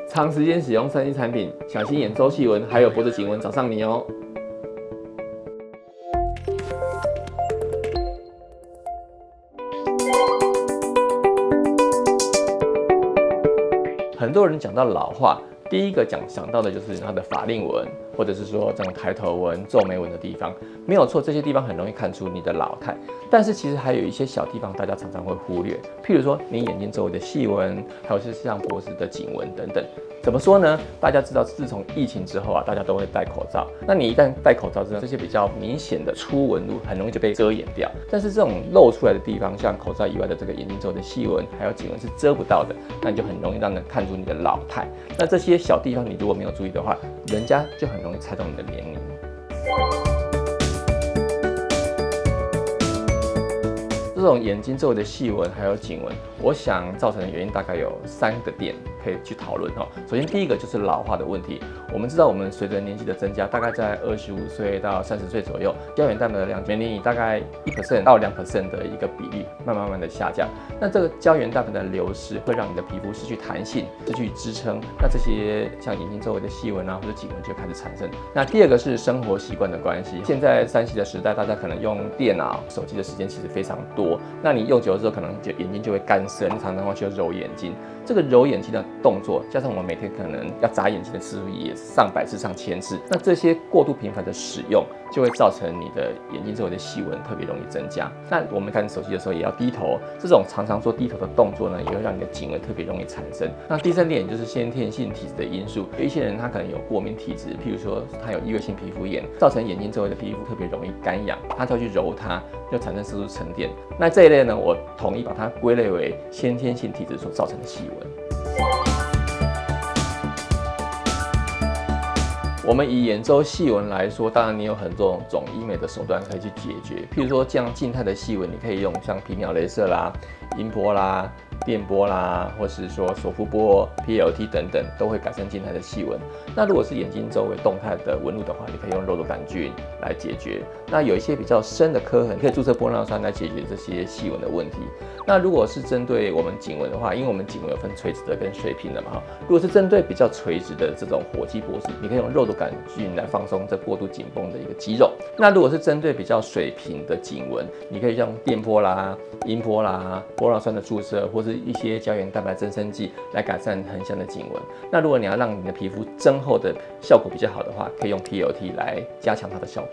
长时间使用3C 产品，小心眼周细纹还有脖子颈纹找上你哦。很多人讲到老化，第一个想到的就是它的法令纹，或者是说这种抬头纹、皱眉纹的地方，没有错，这些地方很容易看出你的老态。但是其实还有一些小地方，大家常常会忽略，譬如说你眼睛周围的细纹，还有是像脖子的颈纹等等。怎么说呢？大家知道，自从疫情之后啊，大家都会戴口罩。那你一旦戴口罩之后，这些比较明显的粗纹路很容易就被遮掩掉。但是这种露出来的地方，像口罩以外的这个眼睛周围的细纹，还有颈纹是遮不到的，那你就很容易让人看出你的老态。那这些小地方你如果没有注意的话，人家就很容易猜到你的年龄。这种眼睛周围的细纹还有颈纹，我想造成的原因大概有3个点可以去讨论哦。首先，第一个就是老化的问题。我们知道，我们随着年纪的增加，大概在25岁到30岁左右，胶原蛋白的量每年以大概1% 到2% 的一个比例，慢慢的下降。那这个胶原蛋白的流失会让你的皮肤失去弹性，失去支撑。那这些像眼睛周围的细纹啊或者颈纹就开始产生。那第二个是生活习惯的关系。现在3C 的时代，大家可能用电脑、手机的时间其实非常多。那你用久了之后，可能眼睛就会干涩，你常常会去揉眼睛。这个揉眼睛的动作，加上我们每天可能要眨眼睛的次数也上百次、上千次，那这些过度频繁的使用，就会造成你的眼睛周围的细纹特别容易增加。那我们看手机的时候也要低头，这种常常做低头的动作呢，也会让你的颈纹特别容易产生。那第3点就是先天性体质的因素，有一些人他可能有过敏体质，譬如说他有异位性皮肤炎，造成眼睛周围的皮肤特别容易干痒，他就会去揉它，就产生色素沉淀。那这一类呢，我统一把它归类为先天性体质所造成的细纹。我们以眼周细纹来说，当然你有很多种医美的手段可以去解决，譬如说这样静态的细纹，你可以用像皮秒雷射啦、音波啦、电波啦，或是说手扶波、PLT 等等，都会改善静态的细纹。那如果是眼睛周围动态的纹路的话，你可以用肉毒杆菌来解决。那有一些比较深的刻痕，可以注射玻尿酸来解决这些细纹的问题。那如果是针对我们颈纹的话，因为我们颈纹有分垂直的跟水平的嘛，如果是针对比较垂直的这种火鸡脖子，你可以用肉毒杆菌来放松这过度紧绷的一个肌肉。那如果是针对比较水平的颈纹，你可以用电波啦、音波啦、玻尿酸的注射，或是一些胶原蛋白增生剂来改善横向的颈纹。那如果你要让你的皮肤增厚的效果比较好的话，可以用 PLT 来加强它的效果。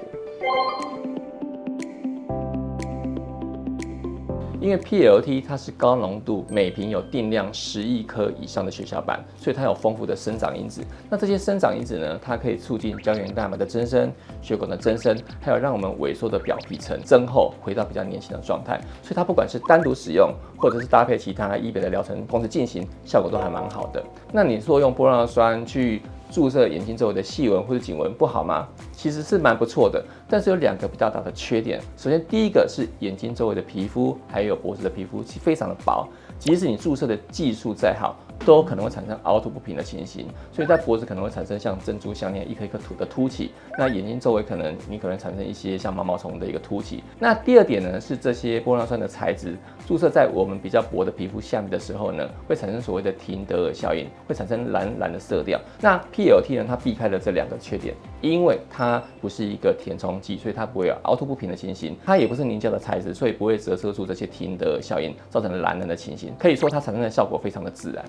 因为 PLT 它是高浓度，每瓶有定量10亿颗以上的血小板，所以它有丰富的生长因子。那这些生长因子呢，它可以促进胶原蛋白的增生、血管的增生，还有让我们萎缩的表皮层增厚，回到比较年轻的状态。所以它不管是单独使用，或者是搭配其他医美的疗程同时进行，效果都还蛮好的。那你说用玻尿酸去注射眼睛周围的细纹或者颈纹不好吗？其实是蛮不错的，但是有2个比较大的缺点。首先，第一个是眼睛周围的皮肤还有脖子的皮肤其实非常的薄，即使你注射的技术再好，都可能会产生凹凸不平的情形。所以在脖子可能会产生像珍珠项链一颗一颗的凸起，那眼睛周围可能产生一些像毛毛虫的一个凸起。那第2点呢，是这些玻尿酸的材质注射在我们比较薄的皮肤下面的时候呢，会产生所谓的廷德尔效应，会产生蓝蓝的色调。那 PLT 呢，它避开了这2个缺点，因为它不是一个填充剂，所以它不会有凹凸不平的情形，它也不是凝胶的材质，所以不会折射出这些廷德尔效应，造成蓝蓝的情形。可以说它产生的效果非常的自然。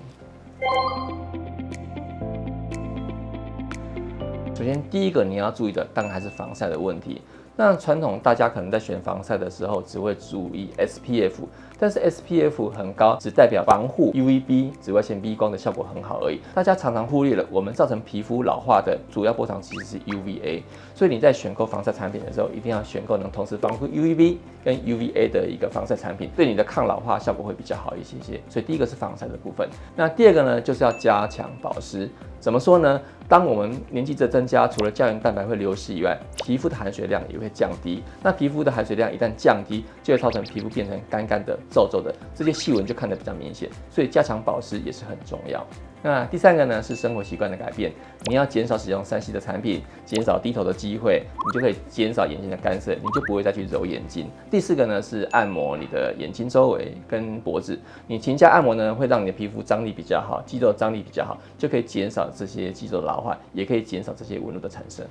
首先，第一个你要注意的，当然还是防晒的问题。那传统大家可能在选防晒的时候，只会注意 SPF， 但是 SPF 很高，只代表防护 UVB 紫外线 B 光的效果很好而已。大家常常忽略了，我们造成皮肤老化的主要波长其实是 UVA， 所以你在选购防晒产品的时候，一定要选购能同时防护 UVB 跟 UVA 的一个防晒产品，对你的抗老化效果会比较好一些。所以第一个是防晒的部分。那第2个呢，就是要加强保湿。怎么说呢？当我们年纪的增加，除了胶原蛋白会流失以外，皮肤的含水量也会降低。那皮肤的含水量一旦降低，就会造成皮肤变成干干的、皱皱的，这些细纹就看得比较明显。所以加强保湿也是很重要。那第3个呢是生活习惯的改变，你要减少使用3C 的产品，减少低头的机会，你就可以减少眼睛的干涉，你就不会再去揉眼睛。第4个呢是按摩你的眼睛周围跟脖子，你勤加按摩呢会让你的皮肤张力比较好，肌肉张力比较好，就可以减少这些肌肉的老化，也可以减少这些纹路的产生。